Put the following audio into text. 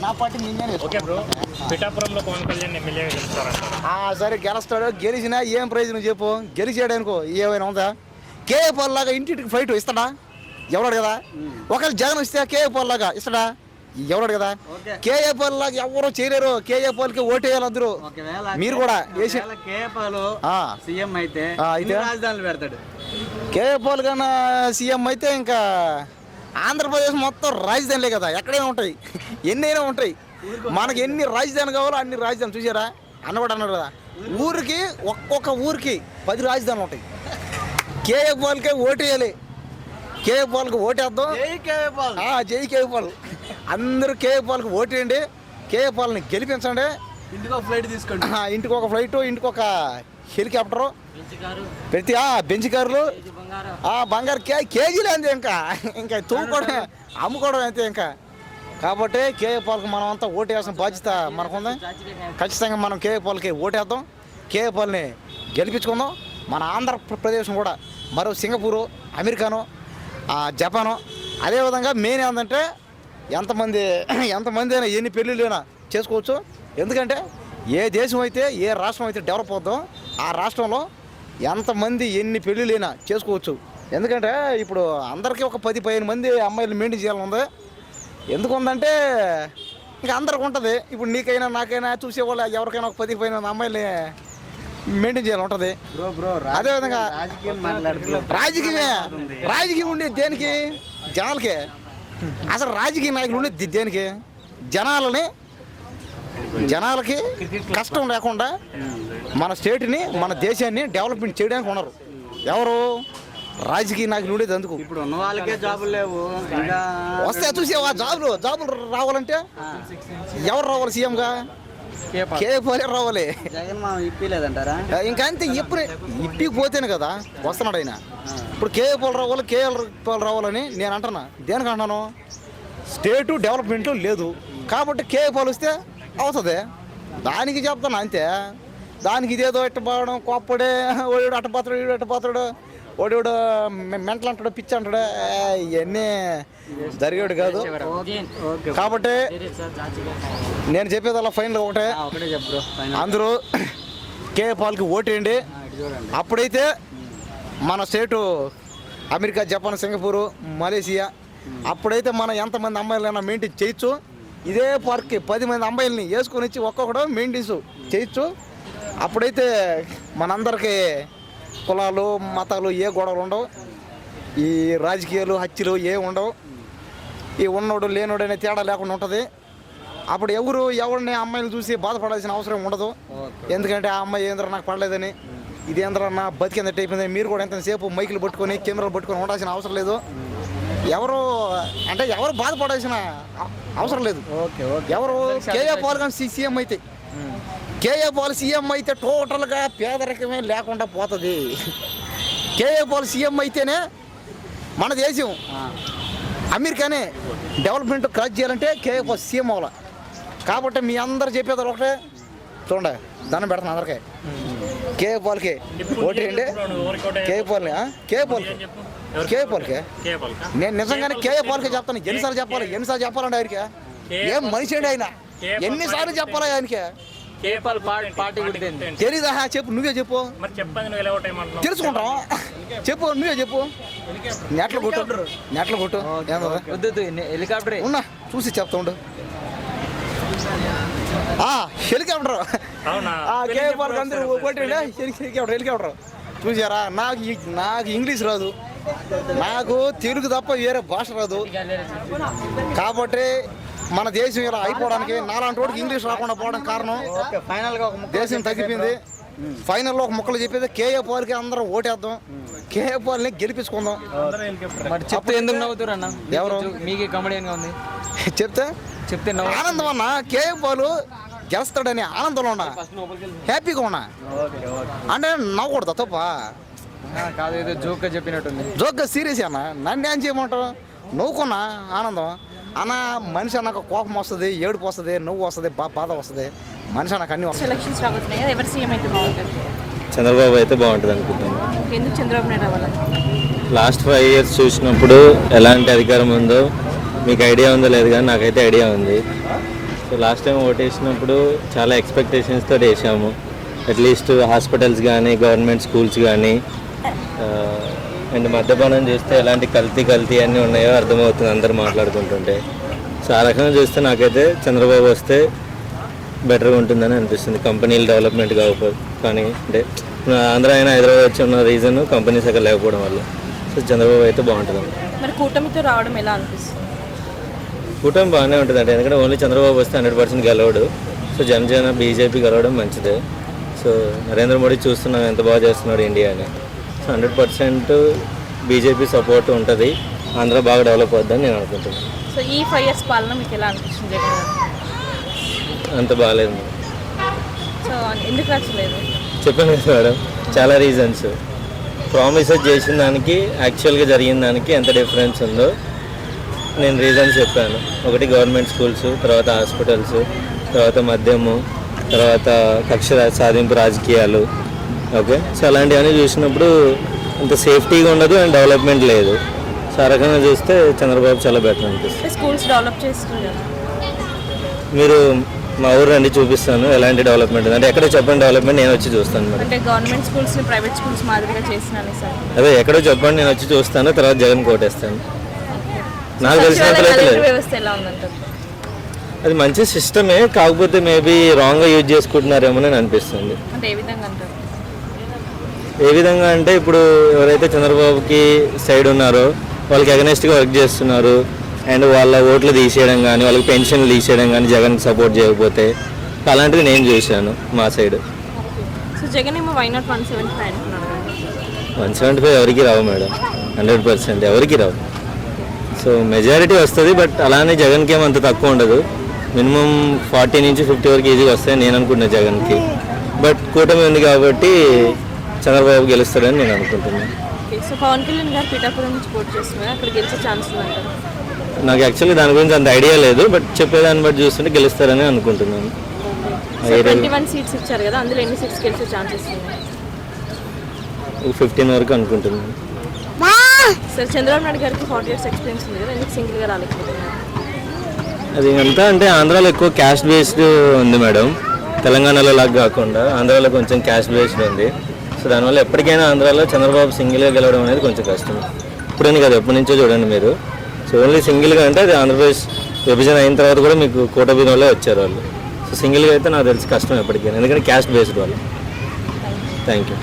నా పార్టీ నేనే. Okay bro, పిఠాపురంలో పవన్ కళ్యాణ్ ఎమ్మెల్యే గెలుస్తారంటారు. సరే గెలుస్తాడు. గెలిచినా ఏం ప్రయోజనం చెప్పు? గెలిచాడు అనుకో ఏమైనా ఉందా? కేఏపాల్ లాగా ఇంటింటికి ఫ్లైట్ ఇస్తాడా? ఎవడాడు కదా. ఒకవేళ జగన్ వస్తే కేఏపాల్ లాగా ఇస్తాడా? ఎవడాడు కదా. కేఏపాల్ లాగా ఎవరో చేయలేరు. కేఏపాల్కి ఓటేయాలి అందరూ. మీరు కూడా సీఎం అయితే రాజధానులు పెడతాడు. కేఏపాల్ కన్నా సీఎం అయితే ఇంకా ఆంధ్రప్రదేశ్ మొత్తం రాజధానిలే కదా. ఎక్కడైనా ఉంటాయి, ఎన్నైనా ఉంటాయి. మనకి ఎన్ని రాజధాని కావాలో అన్ని రాజధాని. చూసారా అన్నవాడు అన్నాడు కదా, ఊరికి ఒక్కొక్క ఊరికి 10 రాజధానులు ఉంటాయి. కేఏపాల్కే ఓటేయాలి. కేఏపాల్కి ఓటేద్దాం. జై కేఏపాల్. అందరూ కేఏపాల్కి ఓటేయండి. కేఏపాల్ని గెలిపించండి. ఇంటికి ఒక ఫ్లైట్ తీసుకోండి. ఇంటికి ఒక ఫ్లైట్, ఇంటికి ఒక హెలికాప్టరు, ప్రతి బెంచ్ కార్లు, బంగారు కేజీలు అంతే. ఇంకా తూముకోవడం అమ్ముకోవడం అంతే ఇంకా. కాబట్టి కేఏపాల్కి మనం అంతా ఓటేయాల్సిన బాధ్యత మనకుంది. ఖచ్చితంగా మనం కేఏపాల్కి ఓటేద్దాం. కేఏపాల్ని గెలిపించుకుందాం. మన ఆంధ్రప్రదేశ్ కూడా మరో సింగపూరు, అమెరికాను, జపాను. అదేవిధంగా మెయిన్ ఏంటంటే ఎంతమంది అయినా ఎన్ని పెళ్ళిళ్ళైనా చేసుకోవచ్చు. ఎందుకంటే ఏ దేశం అయితే ఏ రాష్ట్రం అయితే డెవలప్ అవుతుందో ఆ రాష్ట్రంలో ఎంతమంది ఎన్ని పెళ్ళిళ్ళైనా చేసుకోవచ్చు. ఎందుకంటే ఇప్పుడు అందరికీ ఒక 10-15 మంది అమ్మాయిలు మెయింటైన్ చేయాలని ఉంది. ఎందుకు ఉందంటే ఇంకా అందరికి ఉంటుంది. ఇప్పుడు నీకైనా నాకైనా చూసేవాళ్ళు ఎవరికైనా ఒక 10-15 మంది అమ్మాయిల్ని మెయింటైన్ చేయాలి ఉంటుంది. అదేవిధంగా రాజకీయం ఉండేది దేనికి? జనాలకి. అసలు రాజకీయ నాయకులు ఉండేది దేనికి? జనాలకి కష్టం లేకుండా మన స్టేట్ని మన దేశాన్ని డెవలప్మెంట్ చేయడానికి ఉన్నారు. ఎవరు? రాజకీయ నాయకులు ఉండేది అందుకు. ఇప్పుడు ఉన్న వాళ్ళకే జాబులు లేవు. వస్తే చూసేవా జాబులు రావాలంటే ఎవరు రావాలి? సీఎంగా కేఏపాల్ రావాలి. ఇప్పలేదంటారా? ఇంకా అంతే. ఇప్పిపోతేనే కదా వస్తున్నాడు ఆయన. ఇప్పుడు కేఏపాల్ రావాలని నేను అంటున్నా. దేనికి అంటున్నాను? స్టేటు డెవలప్మెంట్ లేదు కాబట్టి కేఏపాల్ వస్తే అవుతుంది. దానికి చెప్తాను అంతే. దానికి ఇదేదో ఎట్టపోవడం కోప్పడే ఓడి అట్టపోతాడు, వీడు అట్టపోతాడు, ఓడివాడు మెంటలు అంటాడు, పిచ్చి అంటాడు, ఇవన్నీ జరిగేడు కాదు. కాబట్టి నేను చెప్పేది అలా ఫైనల్ ఒకటే, అందరూ కేఏపాల్కి ఓటేయండి. అప్పుడైతే మన స్టేటు అమెరికా, జపాన్, సింగపూరు, మలేషియా, అప్పుడైతే మనం ఎంతమంది అమ్మాయిలైనా మెయింటైన్ చేయొచ్చు. ఇదే పార్క్కి 10 మంది అమ్మాయిలని వేసుకొని వచ్చి ఒక్కొక్కడు మెయింటైన్స్ చేయొచ్చు. అప్పుడైతే మనందరికీ కులాలు మతాలు ఏ గొడవలు ఉండవు. ఈ రాజకీయాలు హత్యలు ఏ ఉండవు. ఈ ఉన్నోడు లేనోడు అనే తేడా లేకుండా ఉంటుంది. అప్పుడు ఎవరిని అమ్మాయిలు చూసి బాధపడాల్సిన అవసరం ఉండదు. ఎందుకంటే ఆ అమ్మాయి ఏంద్ర నాకు పడలేదని, ఇదేంద్ర నా బతికిందట్టు అయిపోయిందని మీరు కూడా ఎంతసేపు మైకులు పట్టుకొని కెమెరాలు పట్టుకొని ఉండాల్సిన అవసరం లేదు. ఎవరు బాధపడాల్సిన అవసరం లేదు. ఎవరు కేఏపాల్ కానీ సీఎం అయితే, కేఏపాల్ సీఎం అయితే టోటల్గా పేదరికమే లేకుండా పోతుంది. కేఏపాల్ సీఎం అయితేనే మన దేశం అమెరికానే డెవలప్మెంట్ క్రాస్ చేయాలంటే కేఏపాల్ సీఎం అవ్వాలి. కాబట్టి మీ అందరు చెప్పేది ఒకటే, చూడండి దండం పెడతాను అందరికీ. కేఏపాల్కి ఓటేయండి. కేఏపాల్కి నేను నిజంగానే కేఏపాల్కి చెప్తాను. ఎన్నిసార్లు చెప్పాలండి ఆయనకి? ఏం మనిషి అండి ఆయన? ఎన్నిసార్లు చెప్పాలి ఆయనకి? తెలీదా? చెప్పు, నువ్వే చెప్పు. తెలుసుకుంటాం. చెప్పు, నువ్వే చెప్పు. నెట్లు కొట్టు హెలికాప్టర్ ఉన్నా చూసి చెప్తా ఉండు. హెలికాప్టర్ కేఏపాల్కి అందరూ కొట్టండి. హెలికాప్టర్ చూసారా? నాకు ఇంగ్లీష్ రాదు, నాకు తెలుగు తప్ప వేరే భాష రాదు. కాబట్టి మన దేశం ఇలా అయిపోవడానికి నాలాంటి వాడికి ఇంగ్లీష్ రాకుండా పోవడం కారణం దేశం తగ్గిపోయింది. ఫైనల్లో ఒక ముక్కలు చెప్పేది కేఏపాల్కి అందరం ఓటేద్దాం. కేఏపాల్ని గెలిపించుకుందాం. చెప్తే ఎందుకు నవ్వుతారు అన్న? ఎవరు మీకు కామెడీగా ఉంది చెప్తే ఆనందం అన్న. కేఏపాల్ గెలుస్తాడని ఆనందంలో ఉన్నా, హ్యాపీగా ఉన్నా. అంటే నవ్వకూడదు తప్ప కాదు, ఏదో జోక్గా చెప్పినట్టుంది. జోక్గా సీరియస్ అన్న. నన్ను ఏం చేయమంటావు? నవ్వుకున్నా ఆనందం అన్న. మనిషి అన్నాక కోపం వస్తుంది, ఏడుపు వస్తుంది, నవ్వు వస్తుంది, బాధ వస్తుంది. మనిషి అన్నాక అన్ని వస్తుంది. చంద్రబాబు అయితే బాగుంటుంది అనుకుంటున్నాను. ఎందుకు చంద్రబాబు నాయుడు రావాలి? లాస్ట్ 5 years చూసినప్పుడు ఎలాంటి అధికారం ఉందో మీకు ఐడియా ఉందో లేదు, కానీ నాకైతే ఐడియా ఉంది. సో లాస్ట్ టైం ఓటేసినప్పుడు చాలా ఎక్స్పెక్టేషన్స్తో వేసాము. అట్లీస్ట్ హాస్పిటల్స్ కానీ గవర్నమెంట్ స్కూల్స్ కానీ అండ్ మద్యపానం చూస్తే ఎలాంటి కల్తీ అన్నీ ఉన్నాయో అర్థమవుతుంది అందరూ మాట్లాడుకుంటుంటే. సో ఆ రకంగా చూస్తే నాకైతే చంద్రబాబు వస్తే బెటర్గా ఉంటుందని అనిపిస్తుంది. కంపెనీలు డెవలప్మెంట్ కాకపోతే కానీ అంటే ఆంధ్ర అయినా హైదరాబాద్ వచ్చి ఉన్న రీజన్ కంపెనీస్ అక్కడ లేకపోవడం వల్ల. సో చంద్రబాబు అయితే బాగుంటుంది. మరి కూటమితో రావడం ఎలా అనిపిస్తుంది? కూటమి బాగానే ఉంటుంది అంటే ఎందుకంటే ఓన్లీ చంద్రబాబు వస్తే 100% గెలవడు. సో జనసేన బీజేపీ గెలవడం మంచిదే. సో నరేంద్ర మోడీ చూస్తున్నాం ఎంత బాగా చేస్తున్నాడు ఇండియాని. సో 100% బీజేపీ సపోర్ట్ ఉంటుంది. ఆంధ్ర బాగా డెవలప్ అవుతుందని నేను అనుకుంటున్నాను. సో ఈ 5 years పాలన మీకు ఎలా అనిపిస్తుంది జగన్ గారు? అంత బాగాలేదు. సో ఎందుకు నచ్చలేదు? చెప్పాను కదా మేడం, చాలా రీజన్స్. ప్రామిసెస్ చేసిన దానికి యాక్చువల్గా జరిగిన దానికి ఎంత డిఫరెన్స్ ఉందో నేను రీజన్స్ చెప్పాను. ఒకటి గవర్నమెంట్ స్కూల్స్, తర్వాత హాస్పిటల్స్, తర్వాత మద్యము, తర్వాత కక్ష సాధింపు రాజకీయాలు. ఓకే, సో అలాంటివన్నీ చూసినప్పుడు అంత సేఫ్టీగా ఉండదు అండ్ డెవలప్మెంట్ లేదు. సో ఆ రకంగా చూస్తే చంద్రబాబు చాలా బెటర్ అనిపిస్తుంది. స్కూల్స్ డెవలప్ చేస్తుంది కదా. మీరు మా ఊరు రండి చూపిస్తాను ఎలాంటి డెవలప్మెంట్ ఉంది. అంటే ఎక్కడో చెప్పండి డెవలప్మెంట్, నేను వచ్చి చూస్తాను మేడం. అంటే గవర్నమెంట్ స్కూల్స్ని ప్రైవేట్ స్కూల్స్ మాదిరిగా చేసినాను సార్. అదే ఎక్కడో చెప్పండి, నేను వచ్చి చూస్తాను, తర్వాత జగన్ కోటేస్తాను. నాకు తెలిసినంత అయితే లేదు. వ్యవస్థ ఎలా ఉందంటారు? అది మంచి సిస్టమే, కాకపోతే మేబీ రాంగ్గా యూజ్ చేసుకుంటున్నారేమో అని అనిపిస్తుంది. అంటే ఏ విధంగా అంటారు? ఏ విధంగా అంటే ఇప్పుడు ఎవరైతే చంద్రబాబుకి సైడ్ ఉన్నారో వాళ్ళకి అగనెస్ట్గా వర్క్ చేస్తున్నారు. అండ్ వాళ్ళ ఓట్లు తీసేయడం కానీ వాళ్ళకి పెన్షన్లు తీసేయడం కానీ జగన్కి సపోర్ట్ చేయకపోతే అలాంటివి నేను చూశాను మా సైడ్. సో జగన్ ఏమో వై నాట్ 175 అంటున్నారు. 175 ఎవరికి రావు మేడం, 100% ఎవరికి రావు. సో మెజారిటీ వస్తుంది, బట్ అలానే జగన్కి ఏమంత తక్కువ ఉండదు. మినిమం 40 నుంచి 50 వరకు ఈజీగా వస్తాయి నేను అనుకుంటున్నాను జగన్కి. బట్ కూటమి ఉంది కాబట్టి చంద్రబాబు గెలుస్తాడని నేను అనుకుంటున్నాను. సో పవన్ కళ్యాణ్ గారు పిఠాపురం నుంచి పోటీ చేస్తున్నారు, అక్కడ గెలిచే ఛాన్స్ ఉందంటారు? నాకు యాక్చువల్లీ దాని గురించి అంత ఐడియా లేదు, బట్ చెప్పేదాన్ని బట్టి చూస్తుంటే గెలుస్తారని అనుకుంటున్నాను. 21 సీట్స్ ఇచ్చారు కదా, అందులో ఎన్ని సీట్స్ గెలిచే ఛాన్సెస్ ఉన్నాయి? 15 వరకు అనుకుంటున్నాను. సార్ చంద్రబాబు నాయుడు గారికి 40 years ఎక్స్పీరియన్స్ ఉంది కదా, ఎందుకు సింగిల్గా రాలేకపోతున్నారు? అది అంతా అంటే ఆంధ్రాలో ఎక్కువ క్యాస్ట్ బేస్డ్ ఉంది మేడం, తెలంగాణలో లాగా కాకుండా ఆంధ్రాలో కొంచెం క్యాస్ట్ బేస్డ్ ఉంది. సో దానివల్ల ఎప్పటికైనా ఆంధ్రాలో చంద్రబాబు సింగిల్గా గెలవడం అనేది కొంచెం కష్టం. ఇప్పుడని కదా ఎప్పటి నుంచో చూడండి మీరు. సో ఓన్లీ సింగిల్గా అంటే అది ఆంధ్రప్రదేశ్ విభజన అయిన తర్వాత కూడా మీకు కూటమి వాళ్ళే వచ్చారు వాళ్ళు. సో సింగిల్గా అయితే నాకు తెలిసి కష్టం ఎప్పటికైనా, ఎందుకంటే క్యాస్ట్ బేస్డ్ వాళ్ళు. Thank you.